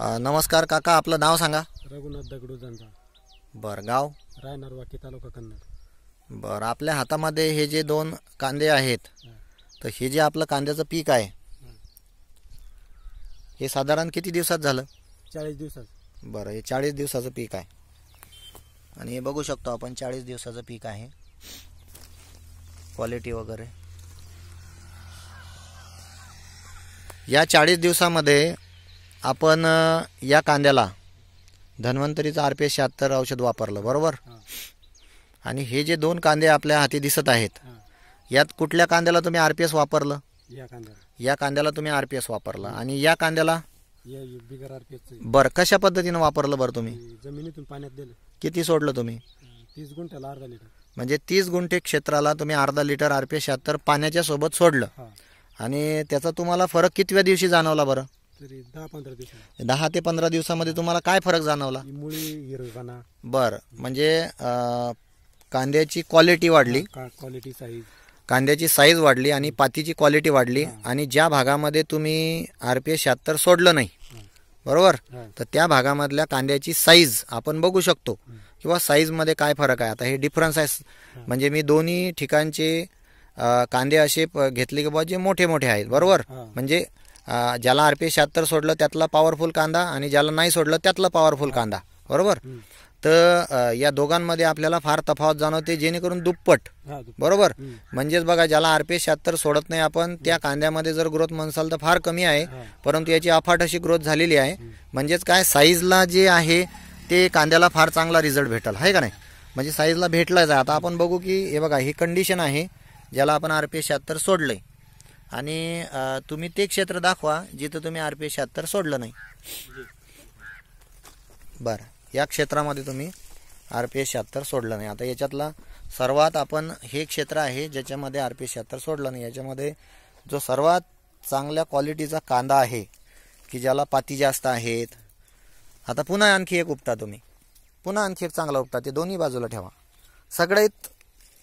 नमस्कार काका, आपलं नाव सांगा. रघुनाथ दगडू जंजा. बरं, गाव रायनर वाकी, तालुका कन्नड. बरं. आपल्या हातामध्ये हे जे दोन कांदे आहेत, तर हे जे आपलं कांद्याचं पीक आहे, हे साधारण किती दिवसात झालं? 40 दिवसात. बरं, हे 40 दिवसाचं पीक आहे आणि हे बघू शकतो आपण 40 दिवसाचं पीक आहे. क्वालिटी वगैरे या 40 दिवसामध्ये आपण या कांद्याला धन्वंतरीचं RPS 76 औषध वापरलं, बरोबर? आणि हे जे दोन कांदे आपल्या हाती दिसत आहेत, यात कुठल्या कांद्याला तुम्ही RPS वापरलं? या कांद्याला तुम्ही RPS वापरला. आणि या कांद्याला बिगर RPS. बरं, कशा पद्धतीने वापरलं बरं तुम्ही? जमिनीतून पाण्यात दिलं. किती सोडलं तुम्ही? 30 गुंठ्याला अर्धा लिटर. म्हणजे 30 गुंठे क्षेत्राला तुम्ही अर्धा लिटर RPS 76 पाण्याच्या सोबत सोडलं. आणि त्याचा तुम्हाला फरक कितव्या दिवशी जाणवला बरं? तरी 10-15 दिवस. 10 ते 15 दिवसामध्ये तुम्हाला काय फरक जाणवला? मुळी, हिरवेपणा. बरं, म्हणजे कांद्याची क्वालिटी वाढली, क्वालिटी, साईज, कांद्याची साईज वाढली आणि पातीची क्वालिटी वाढली. आणि ज्या भागामध्ये तुम्ही RPS 76 सोडलं नाही, बरोबर, तर त्या भागामधल्या कांद्याची साईज आपण बघू शकतो किंवा साईजमध्ये काय फरक आहे. आता हे डिफरन्स आहे. म्हणजे मी दोन्ही ठिकाणचे कांदे असे घेतले की बा जे मोठे मोठे आहेत, बरोबर. म्हणजे ज्याला RPS 76 सोडलं त्यातला पॉवरफुल कांदा आणि ज्याला नाही सोडलं त्यातला पॉवरफुल कांदा, बरोबर. तर या दोघांमध्ये आपल्याला फार तफावत जाणवते, जेणेकरून दुप्पट, बरोबर. म्हणजेच बघा, ज्याला RPS 76 सोडत नाही आपण, त्या कांद्यामध्ये जर ग्रोथ म्हणसाल तर फार कमी आहे, परंतु याची अफाट अशी ग्रोथ झालेली आहे. म्हणजेच काय, साईजला जे आहे ते कांद्याला फार चांगला रिझल्ट भेटल, आहे का नाही? म्हणजे साईजला भेटलाच आहे. आता आपण बघू की हे बघा, ही कंडिशन आहे ज्याला आपण RPS 76 सोडलंय. आणि तुम्ही ते क्षेत्र दाखवा जिथं तुम्ही RPS 76 सोडलं नाही. बरं, या क्षेत्रामध्ये तुम्ही RPS 76 सोडलं नाही. आता याच्यातला सर्वात आपण हे क्षेत्र आहे ज्याच्यामध्ये RPS 76 सोडलं नाही. याच्यामध्ये जो सर्वात चांगल्या क्वालिटीचा कांदा आहे की ज्याला पाती जास्त आहेत. आता पुन्हा आणखी एक उपटा, तुम्ही पुन्हा आणखी एक चांगला उपटा, ते दोन्ही बाजूला ठेवा.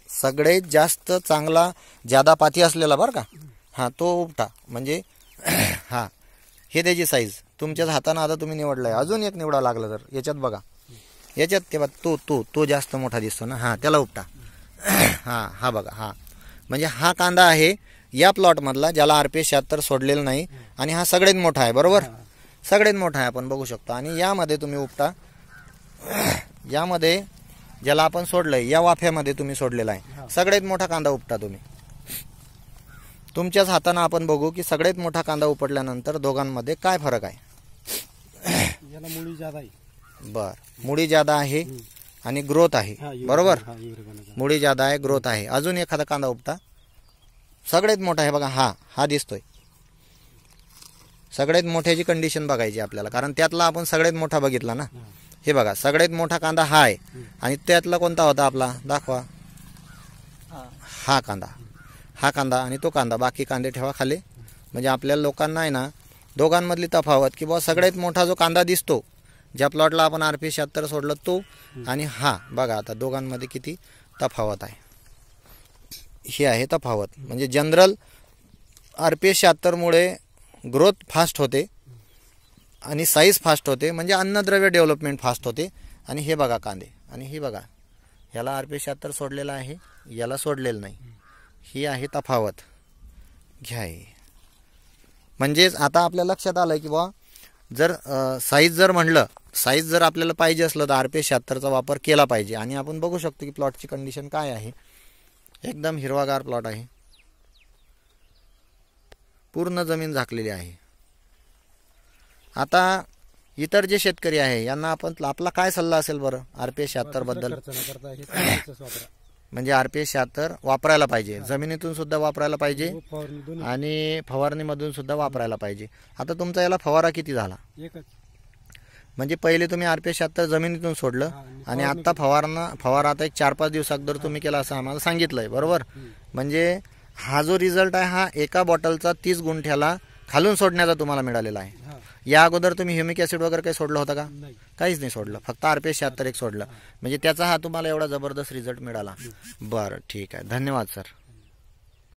सगळ्यात जास्त चांगला ज्यादा पाती असलेला, बरं का, हां, तो उपटा. म्हणजे हां, हे त्याची साईज तुमच्याच हाताने आता तुम्ही निवडलाय. अजून एक निवडा लागला तर याच्यात बघा, याच्यात ते बघा, तो जास्त मोठा दिसतो ना, हां, त्याला उपटा. हां, हा बघा, हां, म्हणजे हा कांदा आहे या प्लॉटमधला ज्याला RPS 76 सोडलेलं नाही. आणि हा सगळ्यात मोठा आहे, बरोबर, सगळ्यात मोठा आहे, आपण बघू शकतो. आणि यामध्ये तुम्ही उपटा, यामध्ये ज्याला आपण सोडलंय या वाफ्यामध्ये तुम्ही सोडलेला आहे, सगळ्यात मोठा कांदा उपटा तुम्ही. तुमच्याच हाताने आपण बघू की सगळ्यात मोठा कांदा उपटल्यानंतर दोघांमध्ये काय फरक आहे. याला मुळी जादा आहे. बर, मुळी जादा आहे आणि ग्रोथ आहे, बरोबर. मुळी जादा आहे, ग्रोथ आहे. अजून एखादा कांदा उपटा, सगळ्यात मोठा आहे बघा, हा दिसतोय. सगळ्यात मोठ्याची कंडिशन बघायची आपल्याला, कारण त्यातला आपण सगळ्यात मोठा बघितला ना. हे बघा, सगळ्यात मोठा कांदा हा आहे. आणि त्यातला कोणता होता आपला, दाखवा. हा कांदा आणि तो कांदा, बाकी कांदे ठेवा खाली. म्हणजे आपल्या लोकांना आहे ना दोघांमधली तफावत की बाबा, सगळ्यात मोठा जो कांदा दिसतो ज्या प्लॉटला आपण RPS 76 सोडलं तो, आणि हा बघा, आता दोघांमध्ये किती तफावत आहे. ही आहे तफावत. म्हणजे जनरल RPS 76 मुळे ग्रोथ फास्ट होते आणि साईज फास्ट होते, म्हणजे अन्नद्रव्य डेव्हलपमेंट फास्ट होते. आणि हे बघा कांदे, आणि हे बघा, ह्याला RPS 76 सोडलेला आहे, याला सोडलेलं नाही. ही आहे तफावत, घ्या. म्हणजेच आता आपल्या लक्षात आलं की बा, जर साईज जर म्हणलं, साईज जर आपल्याला पाहिजे असलं तर RPS 76चा वापर केला पाहिजे. आणि आपण बघू शकतो की प्लॉटची कंडिशन काय आहे. एकदम हिरवागार प्लॉट आहे, पूर्ण जमीन झाकलेली आहे. आता इतर जे शेतकरी आहे यांना आपण, आपला काय सल्ला असेल बरं RPS 76 बद्दल? म्हणजे RPS 76 वापरायला पाहिजे, जमिनीतून सुद्धा वापरायला पाहिजे आणि फवारणीमधून सुद्धा वापरायला पाहिजे. आता तुमचा याला फवारा किती झाला? एकच. म्हणजे पहिले तुम्ही RPS 76 जमिनीतून सोडलं आणि आता फवारा आता एक 4-5 दिवस अगोदर तुम्ही केला असं आम्हाला सांगितलंय, बरोबर. म्हणजे हा जो रिझल्ट आहे हा एका बॉटलचा 30 गुंठ्याला खालून सोडण्याचा तुम्हाला मिळालेला आहे. या अगोदर तुम्ही ह्युमिक ॲसिड वगैरे काही सोडलं होतं का? काहीच नाही सोडलं, फक्त RPS 76 एक सोडलं. म्हणजे त्याचा हा तुम्हाला एवढा जबरदस्त रिझल्ट मिळाला. बरं, ठीक आहे, धन्यवाद सर.